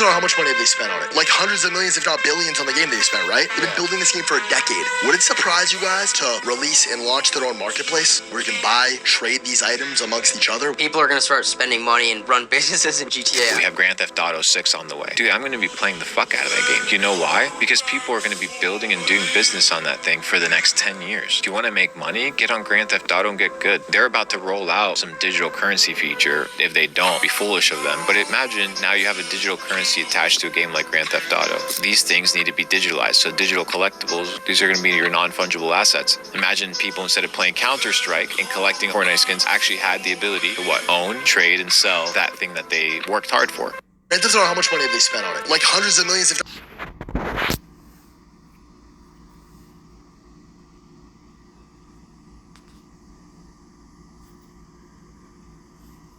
doesn't know how much money they spent on it. Like hundreds of millions, if not billions on the game they spent, right? They've been building this game for a decade. Would it surprise you guys to release and launch their own marketplace where you can buy, trade these items amongst each other? People are going to start spending money and run businesses in GTA. We have Grand Theft Auto 6 on the way. Dude, I'm going to be playing the fuck out of that game. You know why? Because people are going to be building and doing business on that thing for the next 10 years. Do you want to make money? Get on Grand Theft Auto and get good. They're about to roll out some digital currency feature. If they don't, be foolish of them. But imagine now you have a digital currency attached to a game like Grand Theft Auto. These things need to be digitalized. So digital collectibles, these are going to be your non-fungible assets. Imagine people, instead of playing Counter-Strike and collecting Fortnite skins, actually had the ability to own, trade, and sell that thing that they worked hard for. It doesn't know how much money they spent on it. Like hundreds of millions, if not...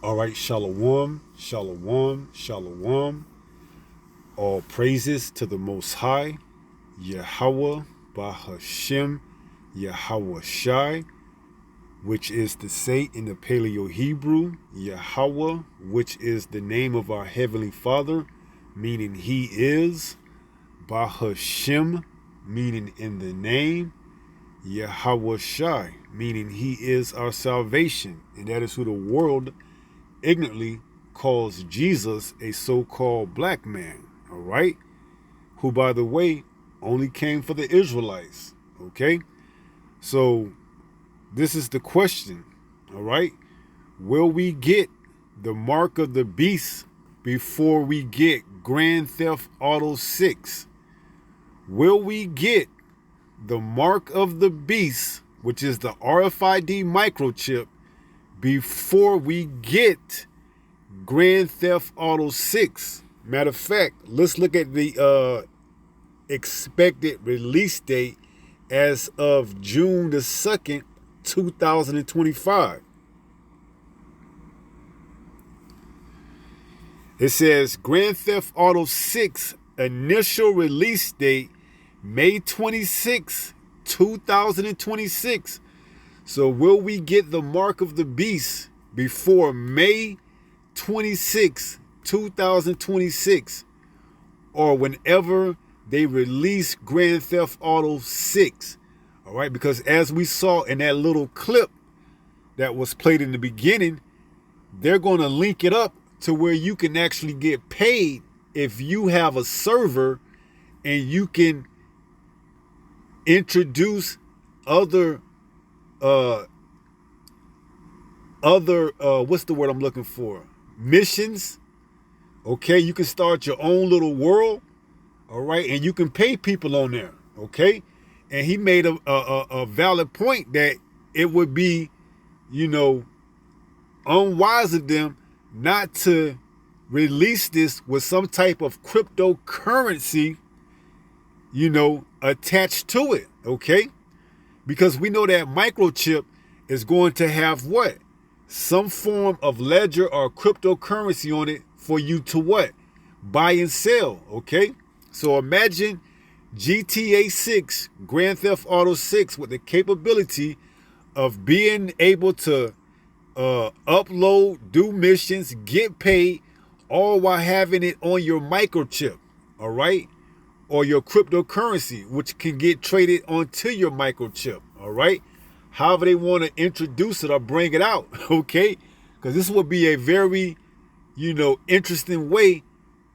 All right, shalom, shalom, shalom. All praises to the Most High, Yahweh, Bahashem, Yahweh Shai, which is to say in the Paleo-Hebrew, Yahweh, which is the name of our Heavenly Father, meaning He is, Bahashem, meaning in the name, Yahweh Shai, meaning He is our salvation, and that is who the world ignorantly calls Jesus a so-called black man, all right? Who, by the way, only came for the Israelites, okay? So this is the question, all right? Will we get the mark of the beast before we get Grand Theft Auto 6? Will we get the mark of the beast, which is the RFID microchip, before we get Grand Theft Auto 6? Matter of fact, let's look at the expected release date as of June the 2nd, 2025. It says Grand Theft Auto 6 initial release date May 26, 2026. So will we get the mark of the beast before May 26, 2026, or whenever they release Grand Theft Auto 6? All right, because as we saw in that little clip that was played in the beginning, they're going to link it up to where you can actually get paid if you have a server and you can introduce other what's the word I'm looking for? Missions. Okay, you can start your own little world. All right, and you can pay people on there. Okay, and he made a valid point that it would be, unwise of them not to release this with some type of cryptocurrency, attached to it. Okay, because we know that microchip is going to have what? Some form of ledger or cryptocurrency on it for you to what? Buy and sell, okay? So imagine GTA 6, Grand Theft Auto 6 with the capability of being able to upload, do missions, get paid, all while having it on your microchip, all right? Or your cryptocurrency, which can get traded onto your microchip, all right? However they want to introduce it or bring it out, okay? Because this would be a very, interesting way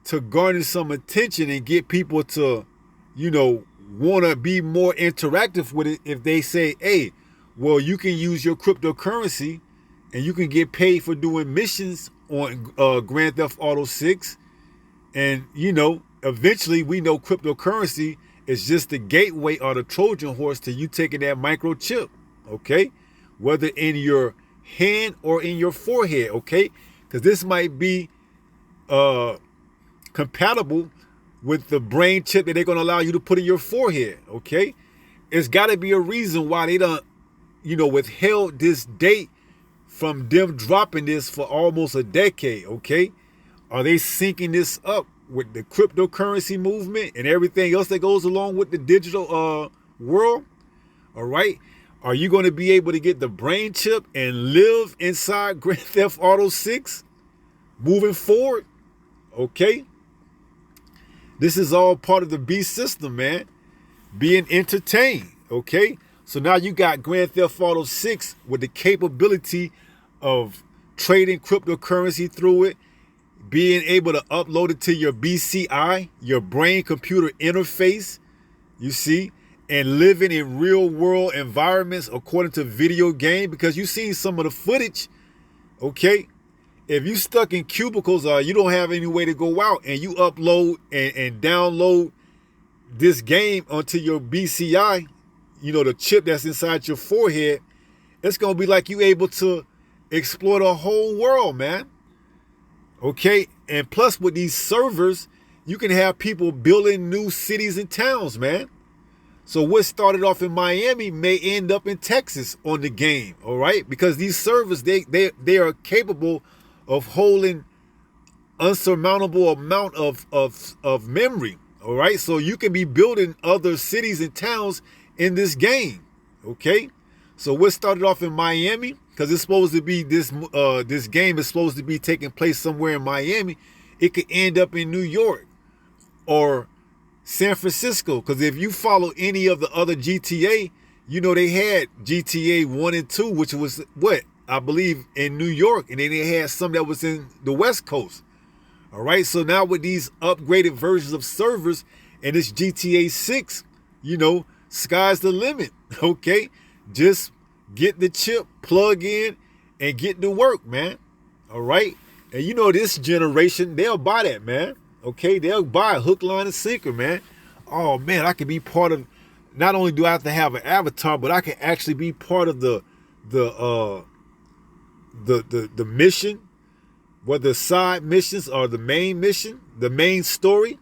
to garner some attention and get people to, want to be more interactive with it if they say, hey, well, you can use your cryptocurrency and you can get paid for doing missions on Grand Theft Auto 6. And, eventually we know cryptocurrency is just the gateway or the Trojan horse to you taking that microchip, okay? Whether in your hand or in your forehead, okay? Because this might be compatible with the brain chip that they're going to allow you to put in your forehead, okay? It's got to be a reason why they done, withheld this date from them dropping this for almost a decade, okay? Are they syncing this up with the cryptocurrency movement and everything else that goes along with the digital world? All right. Are you going to be able to get the brain chip and live inside Grand Theft Auto 6 moving forward? Okay. This is all part of the Beast system, man. Being entertained, okay? So now you got Grand Theft Auto 6 with the capability of trading cryptocurrency through it, being able to upload it to your BCI, your brain computer interface, you see, and living in real world environments according to video game, because you seen some of the footage, okay? If you stuck in cubicles or you don't have any way to go out and you upload and download this game onto your BCI, you know, the chip that's inside your forehead, it's going to be like you able to explore the whole world, man. Okay? And plus with these servers, you can have people building new cities and towns, man. So what started off in Miami may end up in Texas on the game, all right? Because these servers, they are capable of holding unsurmountable amount of memory, all right? So you can be building other cities and towns in this game, okay? So what started off in Miami, because it's supposed to be this game is supposed to be taking place somewhere in Miami, it could end up in New York or San Francisco, because if you follow any of the other GTA, you know they had GTA 1 and 2, which was what? I believe in New York, and then they had some that was in the West Coast. All right, so now with these upgraded versions of servers and this GTA 6, you know, sky's the limit, okay? Just get the chip, plug in, and get to work, man. All right? And you know this generation, they'll buy that, man. Okay? They'll buy a hook, line, and sinker, man. Oh, man, I can be part of, not only do I have to have an avatar, but I can actually be part of the mission, whether side missions or the main mission, the main story.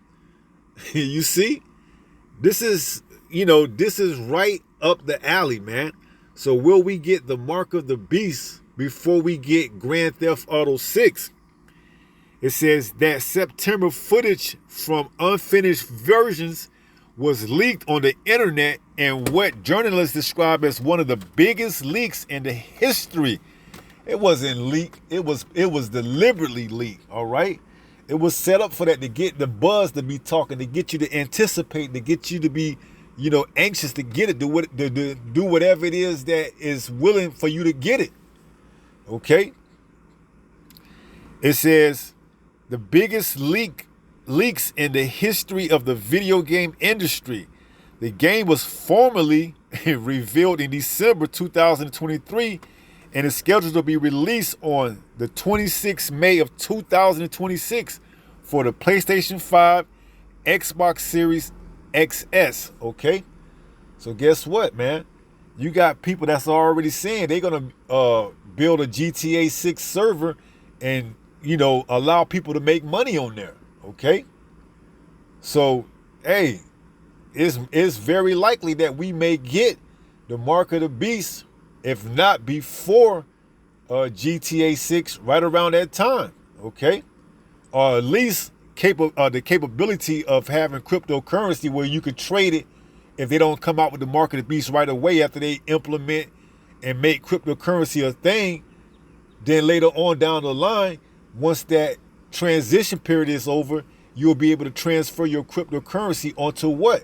You see? This is, you know, this is right up the alley, man. So will we get the mark of the beast before we get Grand Theft Auto 6? It says that September footage from unfinished versions was leaked on the internet in what journalists describe as one of the biggest leaks in the history. It wasn't leaked. It was deliberately leaked, all right? It was set up for that, to get the buzz to be talking, to get you to anticipate, to get you to be, you know, anxious to get it, to do whatever it is that is willing for you to get it. Okay? It says the biggest leaks in the history of the video game industry. The game was formally revealed in December 2023 and is scheduled to be released on the 26th May of 2026 for the PlayStation 5, Xbox Series XS, okay? So guess what, man? You got people that's already saying they're going to build a GTA 6 server and, you know, allow people to make money on there, okay? So, hey, it's very likely that we may get the mark of the beast, if not before GTA 6, right around that time, okay? Or at least the capability of having cryptocurrency where you could trade it if they don't come out with the mark of the beast right away after they implement and make cryptocurrency a thing. Then later on down the line, once that transition period is over, you'll be able to transfer your cryptocurrency onto what?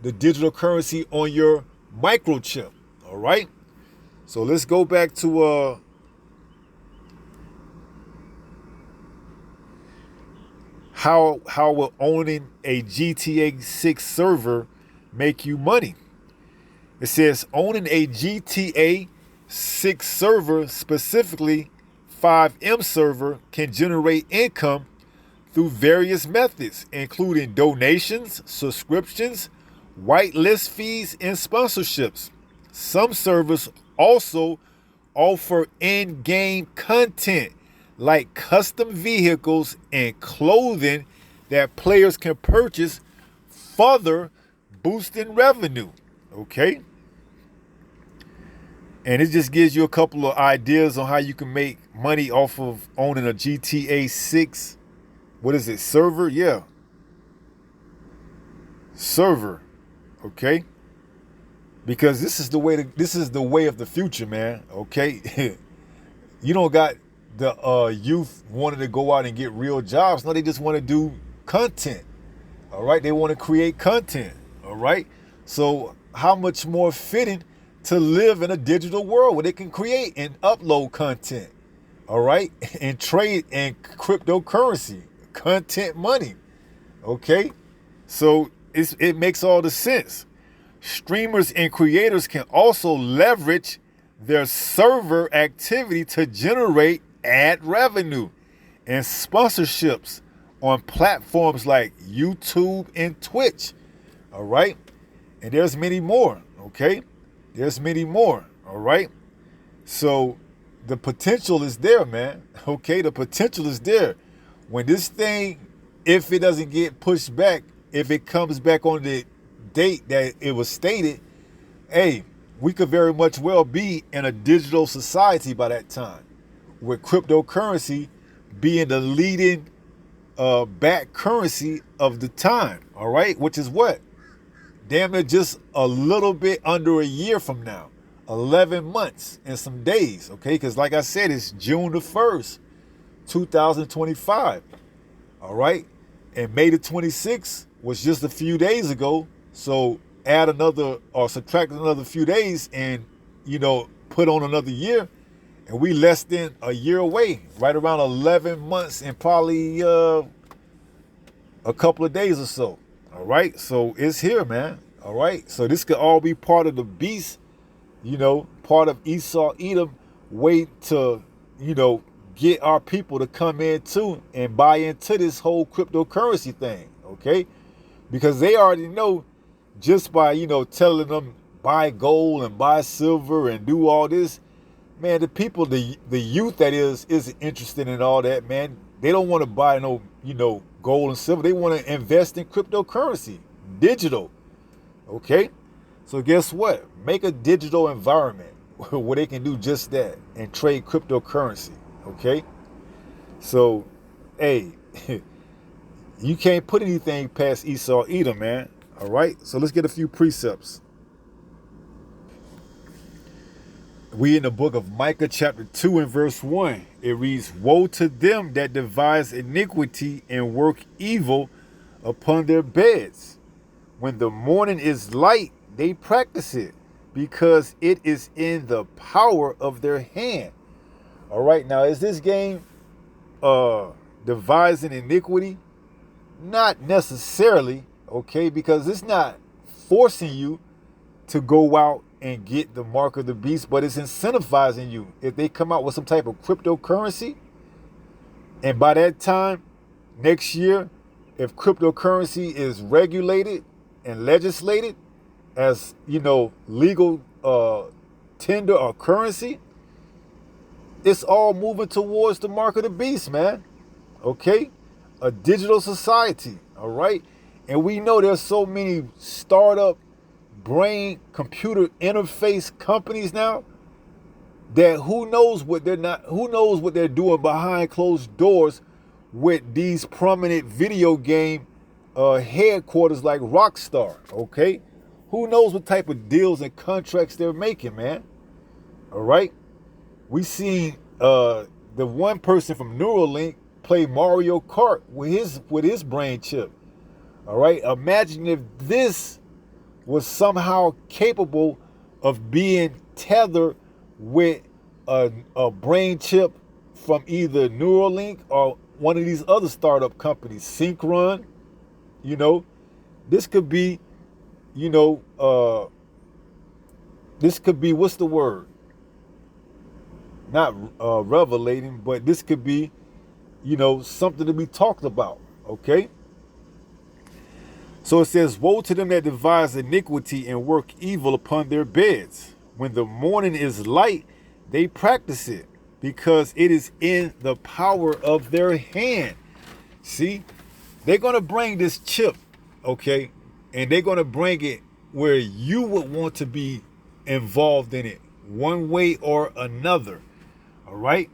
The digital currency on your microchip, all right? So let's go back to how will owning a GTA 6 server make you money? It says owning a GTA 6 server, specifically 5M server, can generate income through various methods, including donations, subscriptions, whitelist fees, and sponsorships. Some servers also offer in-game content like custom vehicles and clothing that players can purchase, further boosting revenue, okay? And it just gives you a couple of ideas on how you can make money off of owning a GTA 6, what is it, server? Yeah. Server, okay? Because this is the way of the future, man, okay? You don't got the youth wanting to go out and get real jobs. No, they just want to do content. All right, they want to create content. All right, so how much more fitting to live in a digital world where they can create and upload content. All right, and trade in cryptocurrency, content money. Okay, so it makes all the sense. Streamers and creators can also leverage their server activity to generate ad revenue and sponsorships on platforms like YouTube and Twitch. All right, and there's many more. Okay, there's many more. All right, so the potential is there, man. Okay, the potential is there. When this thing, if it doesn't get pushed back, if it comes back on the date that it was stated, hey, we could very much well be in a digital society by that time, with cryptocurrency being the leading back currency of the time. All right, which is what? Damn near just a little bit under a year from now. 11 months and some days, okay? Because like I said, it's June the 1st, 2025, all right? And May the 26th was just a few days ago, so add another or subtract another few days and, put on another year, and we less than a year away, right around 11 months and probably a couple of days or so, all right? So it's here, man, all right? So this could all be part of the beast, part of Esau Edom way to, get our people to come in too and buy into this whole cryptocurrency thing, okay? Because they already know just by, telling them buy gold and buy silver and do all this, man, the people, the youth that isn't interested in all that, man. They don't want to buy no, gold and silver. They want to invest in cryptocurrency, digital, okay? So guess what? Make a digital environment where they can do just that and trade cryptocurrency, okay? So, hey, you can't put anything past Esau Edom, man, all right? So let's get a few precepts. We in the book of Micah chapter 2 and verse 1. It reads, "Woe to them that devise iniquity and work evil upon their beds. When the morning is light, they practice it, because it is in the power of their hand." All right, now is this game devising iniquity? Not necessarily, okay, because it's not forcing you to go out and get the mark of the beast, but it's incentivizing you. If they come out with some type of cryptocurrency, and by that time, next year, if cryptocurrency is regulated and legislated as, legal tender or currency, it's all moving towards the mark of the beast, man. Okay? A digital society, all right? And we know there's so many startup brain computer interface companies now that who knows what they're doing behind closed doors with these prominent video game headquarters like Rockstar, okay? Who knows what type of deals and contracts they're making, man? All right? We seen the one person from Neuralink play Mario Kart with his brain chip. All right? Imagine if this was somehow capable of being tethered with a brain chip from either Neuralink or one of these other startup companies, Synchron. This could be, this could be, what's the word? Not revelating, but this could be, something to be talked about, okay? So it says, "Woe to them that devise iniquity and work evil upon their beds. When the morning is light, they practice it, because it is in the power of their hand." See, they're going to bring this chip, okay? And they're going to bring it where you would want to be involved in it, one way or another, all right?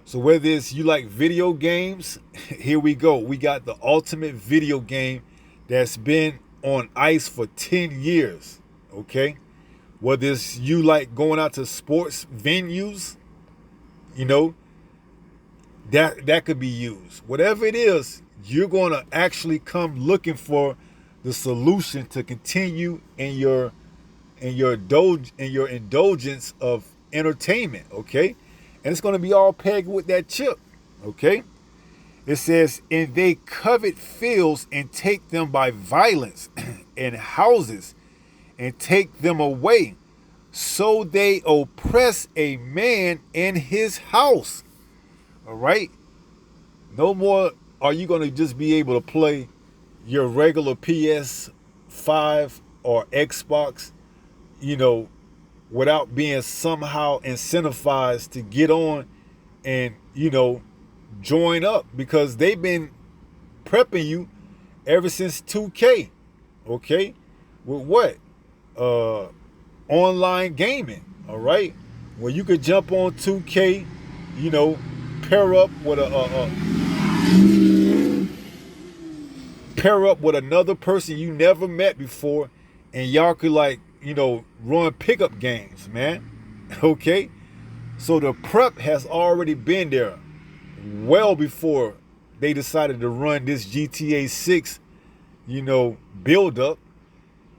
So whether it's you like video games, here we go. We got the ultimate video game that's been on ice for 10 years, okay? Whether it's you like going out to sports venues, that could be used. Whatever it is, you're going to actually come looking for the solution to continue in your indulgence of entertainment, okay? And it's going to be all pegged with that chip, okay? It says, and they covet fields and take them by violence, and houses and take them away. So they oppress a man in his house. All right? No more are you going to just be able to play your regular PS5 or Xbox, without being somehow incentivized to get on and, join up, because they've been prepping you ever since 2K. Okay? With what? Online gaming, all right? Where you could jump on 2K, pair up with another person you never met before, and y'all could run pickup games, man. Okay? So the prep has already been there well before they decided to run this GTA 6, build up.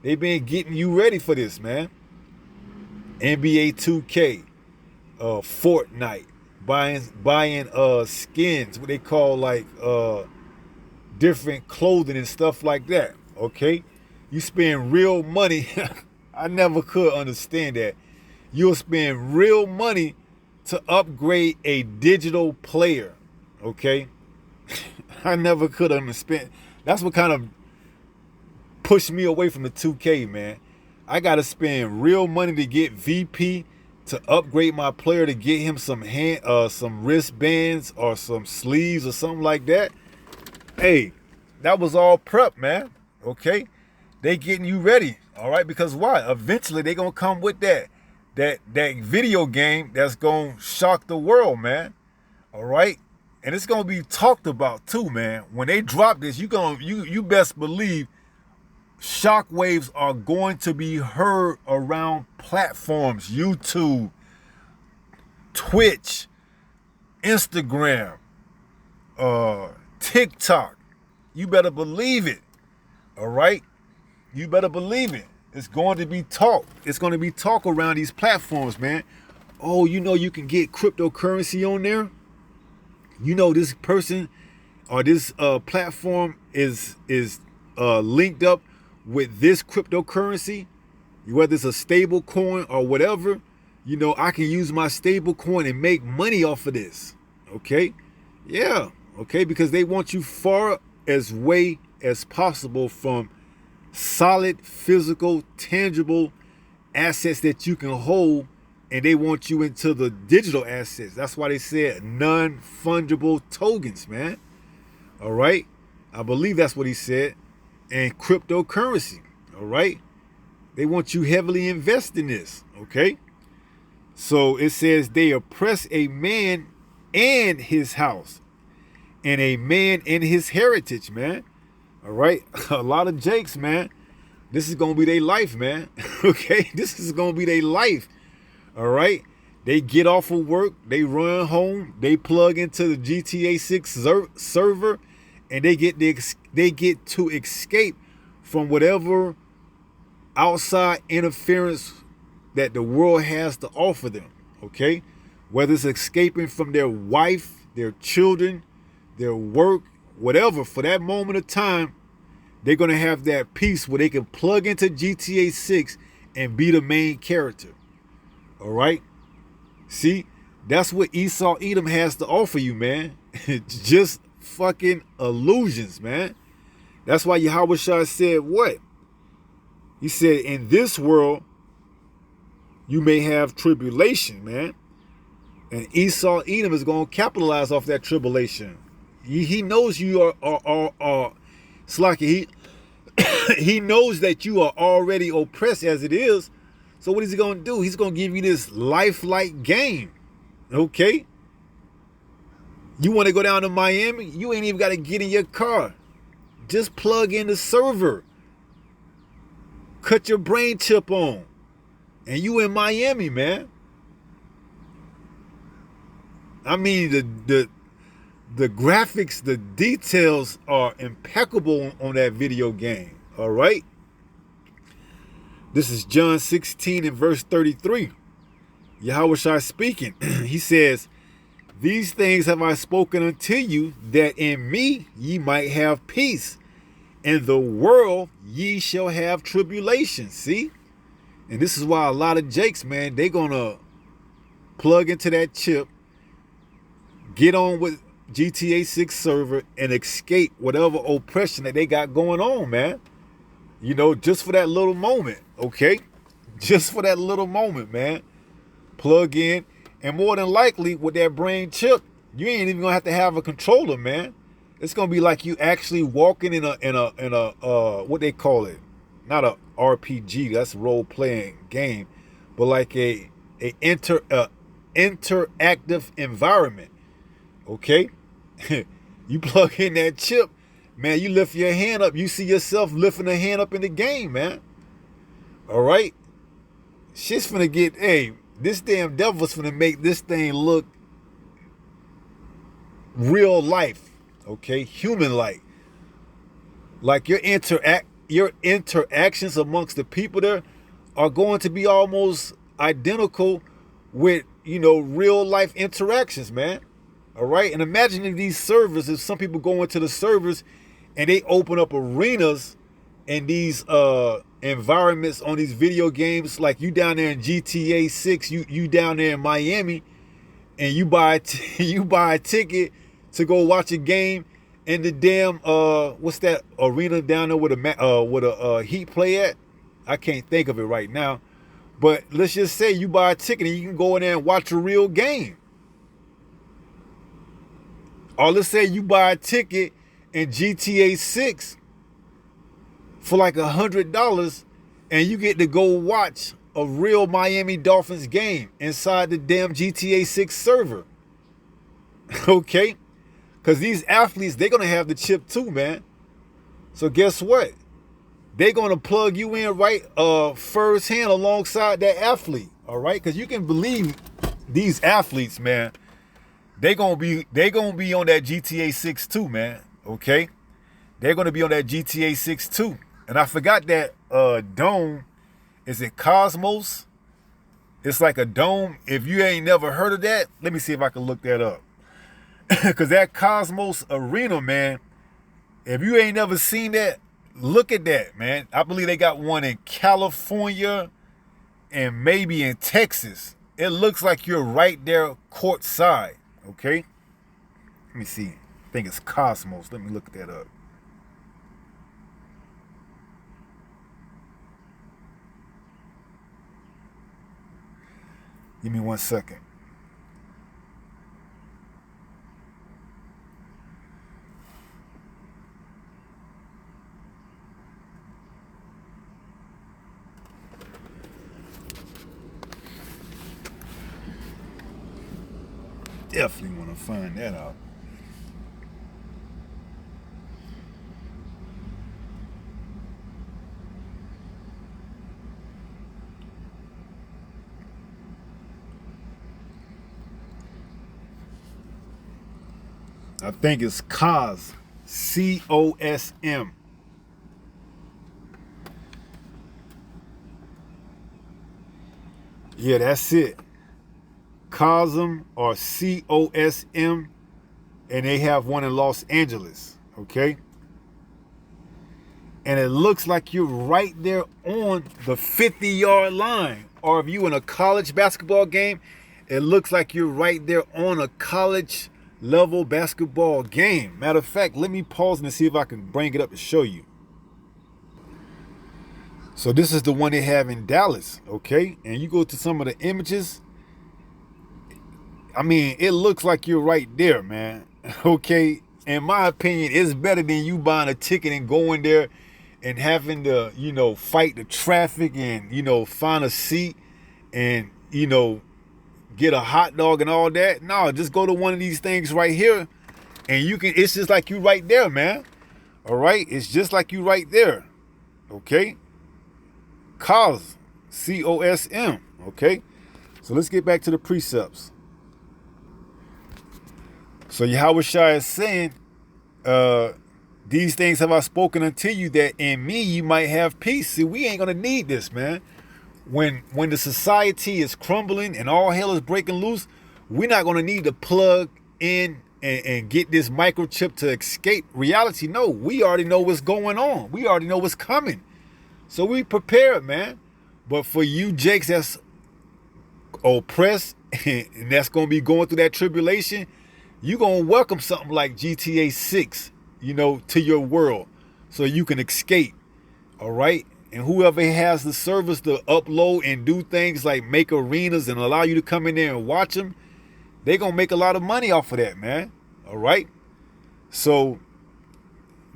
They've been getting you ready for this, man. NBA 2K, Fortnite, buying skins, what they call different clothing and stuff like that. Okay? You spend real money. I never could understand that. You'll spend real money to upgrade a digital player. Okay? I never could understand. That's what kind of pushed me away from the 2K, man. I gotta spend real money to get VP, to upgrade my player, to get him some wristbands or some sleeves or something like that. Hey, that was all prep, man. Okay? They getting you ready, all right? Because why? Eventually they gonna come with that video game that's gonna shock the world, man. All right? And it's gonna be talked about too, man. When they drop this, you best believe shockwaves are going to be heard around platforms: YouTube, Twitch, Instagram, TikTok. You better believe it. All right? You better believe it. It's going to be talk. It's going to be talk around these platforms, man. Oh, you can get cryptocurrency on there. This person or this platform is linked up with this cryptocurrency, whether it's a stable coin or whatever. I can use my stable coin and make money off of this. Okay? Yeah. Okay? Because they want you far away as possible from solid, physical, tangible assets that you can hold, and they want you into the digital assets. That's why they said non-fungible tokens, man. All right? I believe that's what he said. And cryptocurrency. All right? They want you heavily invest in this. Okay? So it says they oppress a man and his house, and a man in his heritage, man. All right? A lot of Jakes, man. This is going to be their life, man. Okay? This is going to be their life. All right? They get off of work. They run home. They plug into the GTA 6 server, and they get to escape from whatever outside interference that the world has to offer them. Okay? Whether it's escaping from their wife, their children, their work, whatever, for that moment of time, they're going to have that peace where they can plug into GTA 6 and be the main character. All right? See, that's what Esau Edom has to offer you, man. Just fucking illusions, man. That's why Yahweh Shah said what? He said, in this world, you may have tribulation, man. And Esau Edom is going to capitalize off that tribulation. He knows you are Slaki. He knows that you are already oppressed as it is. So what is he going to do? He's going to give you this lifelike game. Okay? You want to go down to Miami? You ain't even got to get in your car. Just plug in the server. Cut your brain chip on. And you in Miami, man. I mean, the graphics, the details are impeccable on that video game. All right. This is John 16 and verse 33. Yahushua speaking. He says, these things have I spoken unto you, that in me ye might have peace. In the world ye shall have tribulation. See? And this is why a lot of jakes, man, they gonna plug into that chip, get on with GTA 6 server, and escape whatever oppression that they got going on, man. You know, just for that little moment, okay? Just for that little moment, man. Plug in, and more than likely, with that brain chip, you ain't even gonna have to have a controller, man. It's gonna be like you actually walking in a what they call it, not a RPG, that's a role playing game, but like a interactive environment. Okay, you plug in that chip, man. You lift your hand up, you see yourself lifting a hand up in the game, man. All right, shit's finna get. Hey, this damn devil's finna make this thing look real life. Okay, human like your interactions amongst the people there are going to be almost identical with, you know, real life interactions, man. All right, and imagine if these servers, if some people go into the servers and they open up arenas in these environments on these video games, like you down there in GTA 6, you down there in Miami, and you buy a ticket to go watch a game in the damn what's that arena down there with a Heat play at? I can't think of it right now, but let's just say you buy a ticket and you can go in there and watch a real game. Or let's say you buy a ticket in GTA 6 for like $100, and you get to go watch a real Miami Dolphins game inside the damn GTA 6 server. Okay? Because these athletes, they're going to have the chip too, man. So guess what? They're going to plug you in right first hand alongside that athlete. All right? Because you can believe these athletes, man, they're going to be on that GTA 6 too, man. Okay? They're going to be on that GTA 6 too. And I forgot that dome. Is it Cosmos? It's like a dome. If you ain't never heard of that, let me see if I can look that up. Because that Cosmos Arena, man, if you ain't never seen that, look at that, man. I believe they got one in California and maybe in Texas. It looks like you're right there courtside, okay? Let me see. I think it's Cosmos. Let me look that up. Give me 1 second. Definitely want to find that out. I think it's COSM. COSM. Yeah, that's it. COSM or COSM, and they have one in Los Angeles, okay? And it looks like you're right there on the 50-yard line. Or if you in a college basketball game, it looks like you're right there on a college level basketball game. Matter of fact, let me pause and see if I can bring it up to show you. So this is the one they have in Dallas, okay? And you go to some of the images. I mean, it looks like you're right there, man. Okay? In my opinion, it's better than you buying a ticket and going there and having to, you know, fight the traffic and, you know, find a seat and, you know, get a hot dog and all that. No, just go to one of these things right here and you can, it's just like you right there, man. All right? It's just like you right there. Okay? COSM. C-O-S-M. Okay? So let's get back to the precepts. So Yahweh Shai is saying, these things have I spoken unto you, that in me you might have peace. See, we ain't gonna need this, man. When the society is crumbling and all hell is breaking loose, we're not gonna need to plug in and get this microchip to escape reality. No, we already know what's going on. We already know what's coming. So we prepared, man. But for you Jakes that's oppressed and that's gonna be going through that tribulation, you gonna welcome something like GTA 6, to your world so you can escape. All right. And whoever has the service to upload and do things like make arenas and allow you to come in there and watch them, they gonna make a lot of money off of that, man. All right. So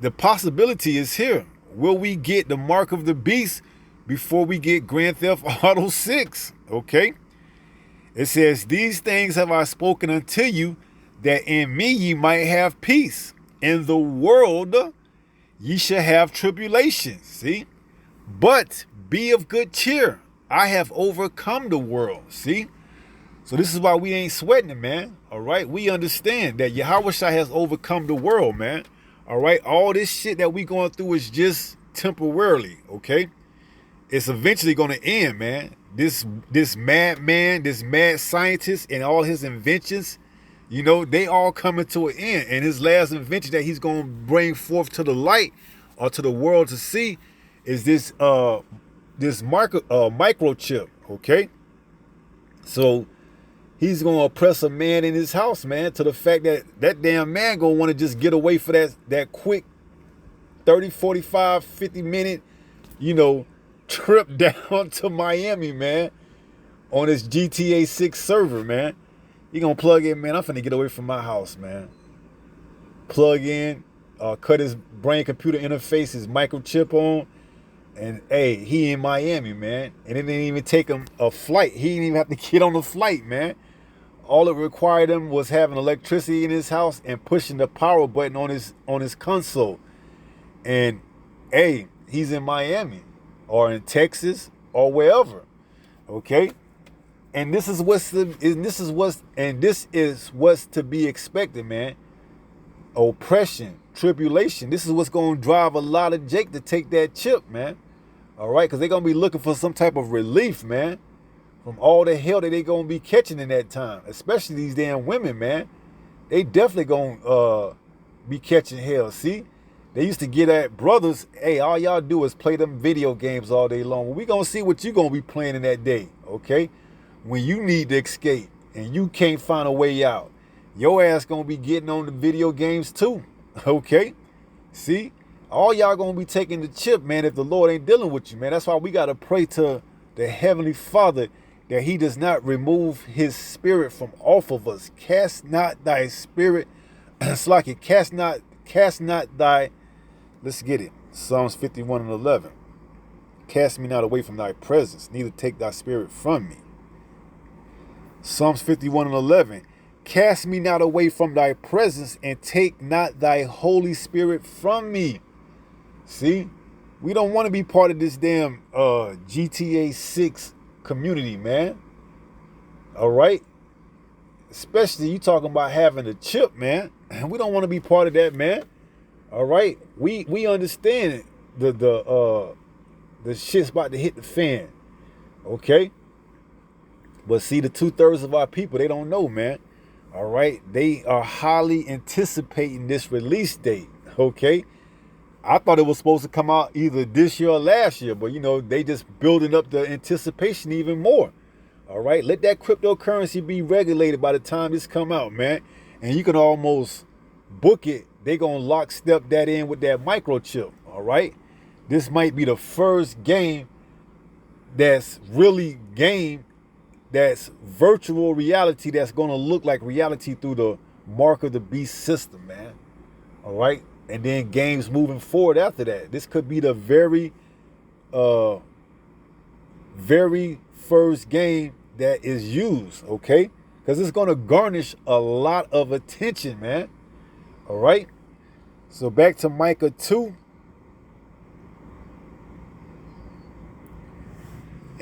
the possibility is here. Will we get the mark of the beast before we get Grand Theft Auto 6? Okay. It says, these things have I spoken unto you, that in me ye might have peace. In the world ye shall have tribulation. See? But be of good cheer. I have overcome the world. See? So this is why we ain't sweating it, man. All right? We understand that Yahweh Shai has overcome the world, man. All right? All this shit that we going through is just temporarily, okay? It's eventually going to end, man. This madman, this mad scientist and all his inventions, they all coming to an end. And his last invention that he's going to bring forth to the light or to the world to see is this microchip, okay? So he's going to oppress a man in his house, man, to the fact that that damn man going to want to just get away for that quick 30, 45, 50 minute, trip down to Miami, man, on his GTA 6 server, man. He gonna plug in, man, I'm finna get away from my house, man. Plug in, cut his brain computer interface, his microchip on, and hey, he in Miami, man. And it didn't even take him a flight. He didn't even have to get on the flight, man. All it required him was having electricity in his house and pushing the power button on his console. And hey, he's in Miami or in Texas or wherever. Okay? And this is what's to be expected, man. Oppression, tribulation. This is what's going to drive a lot of Jake to take that chip, man. All right, because they're going to be looking for some type of relief, man, from all the hell that they're going to be catching in that time, especially these damn women, man. They definitely going to be catching hell. See, they used to get at brothers, hey, all y'all do is play them video games all day long. Well, we going to see what you going to be playing in that day, okay? When you need to escape and you can't find a way out, your ass gonna be getting on the video games too, okay? See, all y'all gonna be taking the chip, man, if the Lord ain't dealing with you, man. That's why we gotta pray to the Heavenly Father that he does not remove his spirit from off of us. Cast not thy spirit, it's like it, cast not thy, let's get it, Psalms 51:11. Cast me not away from thy presence, neither take thy spirit from me. Psalms 51:11. Cast me not away from thy presence, and take not thy Holy Spirit from me. See, we don't want to be part of this damn GTA 6 community, man. All right? Especially you talking about having a chip, man. We don't want to be part of that, man. All right? We understand the shit's about to hit the fan. Okay? But see, the 2/3 of our people, they don't know, man. All right? They are highly anticipating this release date, okay? I thought it was supposed to come out either this year or last year, but, they just building up the anticipation even more. All right? Let that cryptocurrency be regulated by the time this come out, man. And you can almost book it. They going to lockstep that in with that microchip, all right? This might be the first game that's really that's virtual reality that's going to look like reality through the mark of the beast system, man. All right? And then games moving forward after that. This could be the very first game that is used, okay? Because it's going to garnish a lot of attention, man. All right? So back to Micah 2.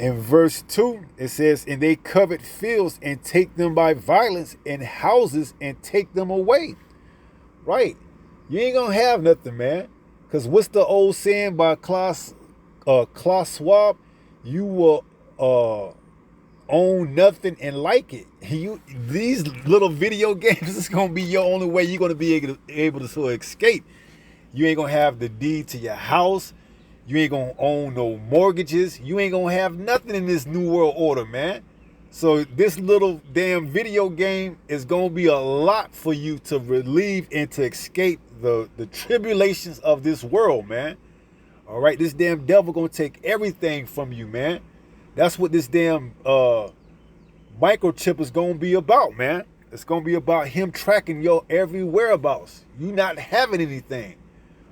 In verse 2, it says, and they covet fields and take them by violence, and houses and take them away. Right. You ain't gonna have nothing, man. Because what's the old saying by Klaus Schwab? You will own nothing and like it. These little video games is gonna be your only way you're gonna be able to sort of escape. You ain't gonna have the deed to your house. You ain't gonna own no mortgages. You ain't gonna have nothing in this new world order, man. So this little damn video game is gonna be a lot for you to relieve and to escape the tribulations of this world, man. All right, this damn devil gonna take everything from you, man. That's what this damn microchip is gonna be about, man. It's gonna be about him tracking your every whereabouts. You not having anything.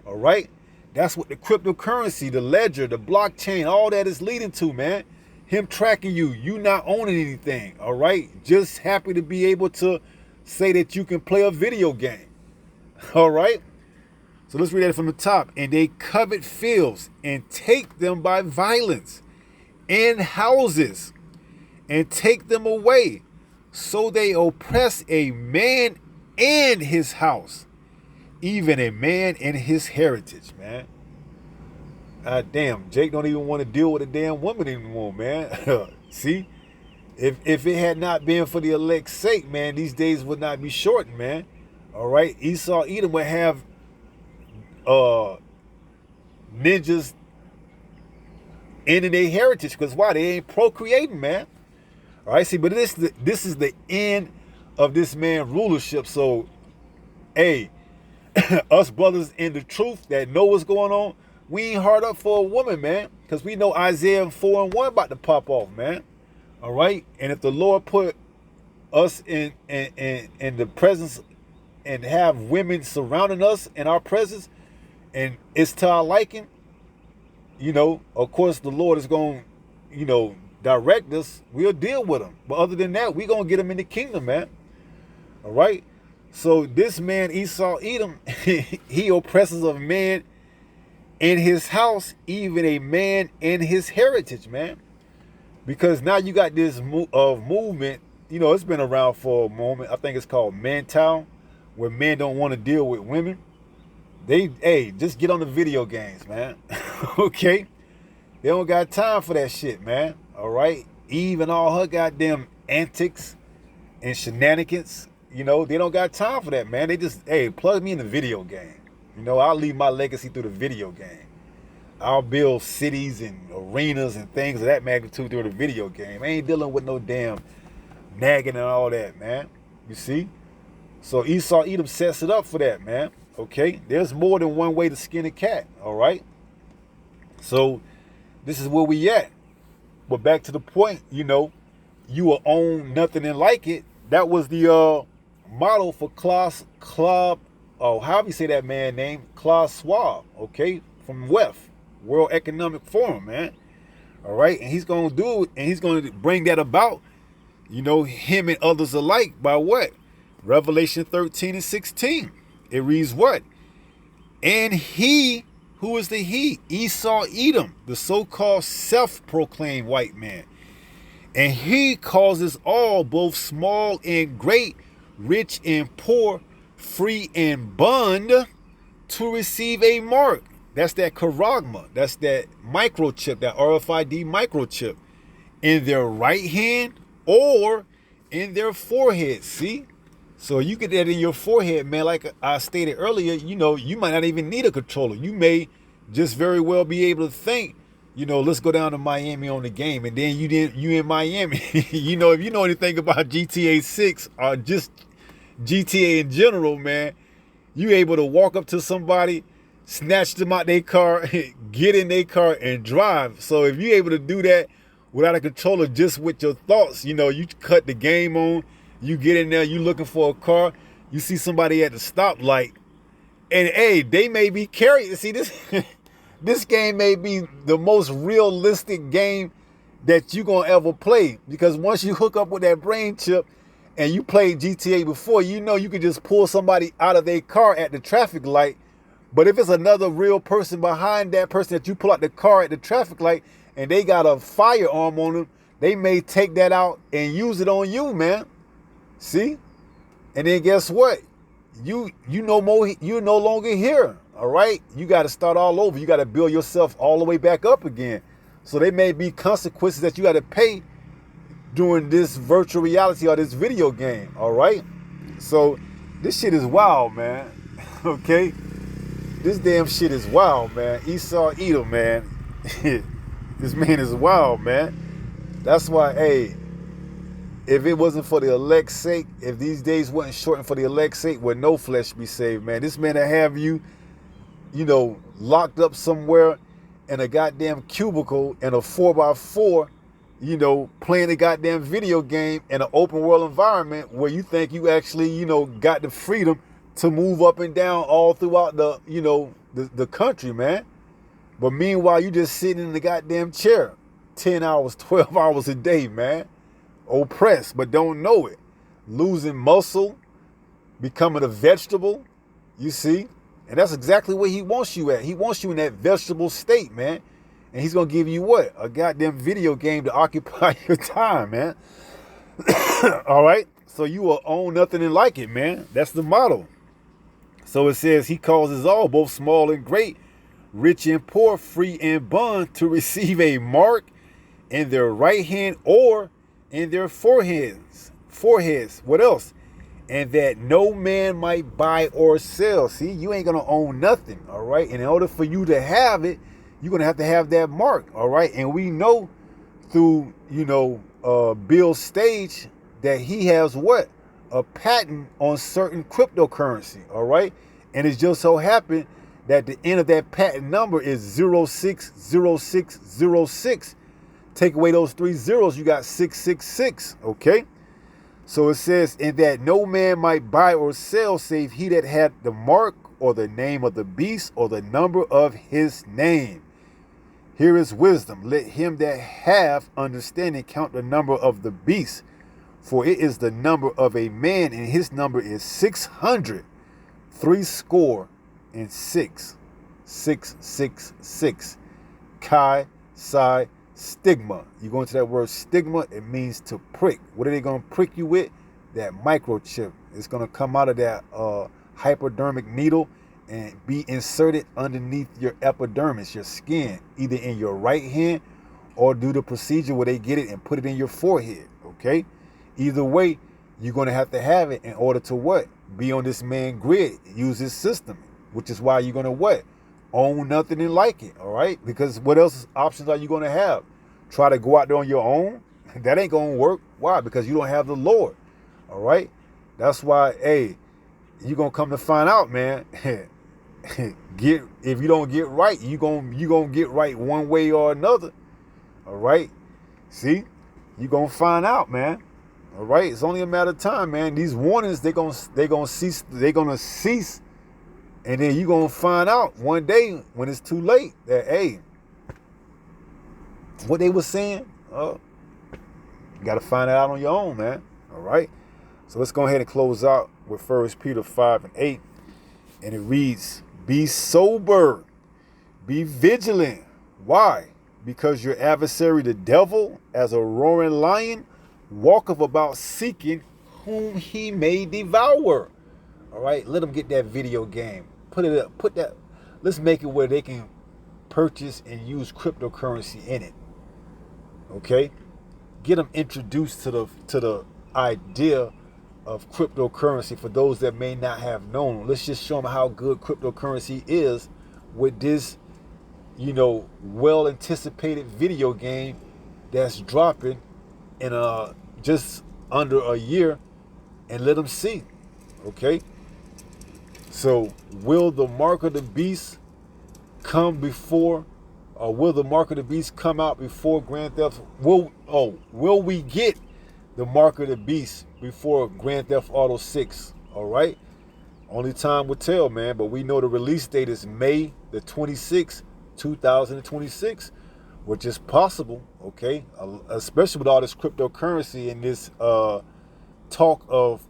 All right. That's what the cryptocurrency, the ledger, the blockchain, all that is leading to, man. Him tracking you, you not owning anything, all right? Just happy to be able to say that you can play a video game, all right? So let's read that from the top. And they covet fields and take them by violence, and houses and take them away. So they oppress a man and his house, even a man and his heritage, man. Damn, Jake don't even want to deal with a damn woman anymore, man. See? If it had not been for the elect's sake, man, these days would not be shortened, man. All right? Esau, Edom would have ninjas ending their heritage. Because why? They ain't procreating, man. All right? See, but this is the end of this man's rulership. So, hey, us brothers in the truth that know what's going on, we ain't hard up for a woman, man, because we know Isaiah 4:1 about to pop off, man. All right, and if the Lord put us in the presence and have women surrounding us in our presence, and it's to our liking, you know, of course the Lord is going, you know, direct us. We'll deal with them, but other than that, we gonna get them in the kingdom, man. All right. So this man, Esau, Edom, he oppresses a man in his house, even a man in his heritage, man. Because now you got this movement, you know, it's been around for a moment. I think it's called MGTOW, where men don't want to deal with women. Hey, just get on the video games, man. Okay? They don't got time for that shit, man. All right? Eve and all her goddamn antics and shenanigans. You know, they don't got time for that, man. They just, hey, plug me in the video game. You know, I'll leave my legacy through the video game. I'll build cities and arenas and things of that magnitude through the video game. I ain't dealing with no damn nagging and all that, man. You see? So Esau, Edom sets it up for that, man. Okay? There's more than one way to skin a cat, all right? So this is where we at. But back to the point, you know, you will own nothing and like it. That was the model for Klaus Schwab, however you say that man name, Klaus Schwab, okay, from WEF, World Economic Forum, man. All right, and he's going to do it, and he's going to bring that about, you know, him and others alike by what? Revelation 13:16. It reads what? And he, who is the he? Esau, Edom, the so-called self-proclaimed white man. And he causes all, both small and great, rich and poor, free and bond, to receive a mark. That's that charagma. That's that microchip, that RFID microchip, in their right hand or in their forehead. See? So you get that in your forehead, man. Like I stated earlier, you know, you might not even need a controller. You may just very well be able to think, you know, let's go down to Miami on the game, and then you in Miami. You know, if you know anything about GTA 6 or just GTA in general, man, you able to walk up to somebody, snatch them out their car, get in their car and drive. So if you're able to do that without a controller, just with your thoughts, you know, you cut the game on, you get in there, you looking for a car, you see somebody at the stoplight, and hey, they may be carrying. See, this this game may be the most realistic game that you're gonna ever play, because once you hook up with that brain chip and you played GTA before, you know you can just pull somebody out of their car at the traffic light. But if it's another real person behind that person that you pull out the car at the traffic light and they got a firearm on them, they may take that out and use it on you, man. See? And then guess what? You no longer here. All right? You got to start all over. You got to build yourself all the way back up again. So there may be consequences that you got to pay during this virtual reality or this video game. All right? So this shit is wild, man. Okay? This damn shit is wild, man. Esau Edom, man. This man is wild, man. That's why, hey, if it wasn't for the elect's sake, if these days wasn't shortened for the elect's sake, would no flesh be saved, man. This man that have you, locked up somewhere in a goddamn cubicle in a 4x4, playing a goddamn video game in an open world environment where you think you actually, got the freedom to move up and down all throughout the country, man. But meanwhile, you just sitting in the goddamn chair 10 hours, 12 hours a day, man. Oppressed, but don't know it. Losing muscle, becoming a vegetable, you see? And that's exactly where he wants you at. He wants you in that vegetable state, man. And he's going to give you what? A goddamn video game to occupy your time, man. All right? So you will own nothing and like it, man. That's the motto. So it says he causes all, both small and great, rich and poor, free and bond, to receive a mark in their right hand or in their foreheads. What else? And that no man might buy or sell. See, you ain't gonna own nothing, all right? And in order for you to have it, you're gonna have that mark, all right? And we know through, Bill Stage that he has what? A patent on certain cryptocurrency, all right? And it just so happened that the end of that patent number is 060606. Take away those 3 zeros, you got 666, okay? So it says, and that no man might buy or sell save he that had the mark or the name of the beast or the number of his name. Here is wisdom. Let him that have understanding count the number of the beast, for it is the number of a man, and his number is 600, 666. Chi, Psi, stigma. You go into that word stigma, it means to prick. What are they going to prick you with? That microchip. It's going to come out of that hypodermic needle and be inserted underneath your epidermis, your skin, either in your right hand or do the procedure where they get it and put it in your forehead, okay? Either way, you're going to have it in order to what? Be on this man grid, use his system, which is why you're going to what? Own nothing and like it, all right? Because what else options are you going to have? Try to go out there on your own? That ain't going to work. Why? Because you don't have the Lord, all right? That's why, hey, you're going to come to find out, man. If you don't get right, you gonna get right one way or another, all right? See? You're going to find out, man. All right? It's only a matter of time, man. These warnings, they're going to cease, and then you're going to find out one day when it's too late that, hey, what they were saying, you got to find it out on your own, man. All right? So let's go ahead and close out with 1 Peter 5:8. And it reads, be sober, be vigilant. Why? Because your adversary, the devil, as a roaring lion, walketh about seeking whom he may devour. All right, let them get that video game. Put it up. Let's make it where they can purchase and use cryptocurrency in it. Okay, get them introduced to the idea of cryptocurrency for those that may not have known. Let's just show them how good cryptocurrency is with this, well anticipated video game that's dropping in just under a year, and let them see. Okay. So will the mark of the beast come before, or will the mark of the beast come out before Grand Theft? Will we get the mark of the beast before Grand Theft Auto 6? All right. Only time will tell, man. But we know the release date is May the 26th, 2026, which is possible. Okay. Especially with all this cryptocurrency and this talk of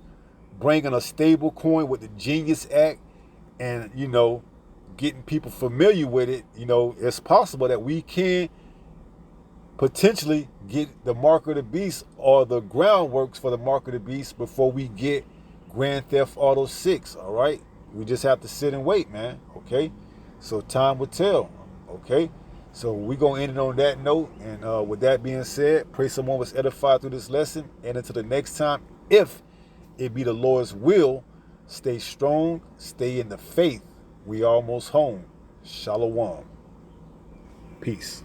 bringing a stable coin with the Genius Act and, getting people familiar with it, it's possible that we can potentially get the Mark of the Beast or the groundworks for the Mark of the Beast before we get Grand Theft Auto 6, all right? We just have to sit and wait, man, okay? So time will tell, okay? So we're going to end it on that note. And with that being said, pray someone was edified through this lesson. And until the next time, if it be the Lord's will, stay strong, stay in the faith. We almost home. Shalom. Peace.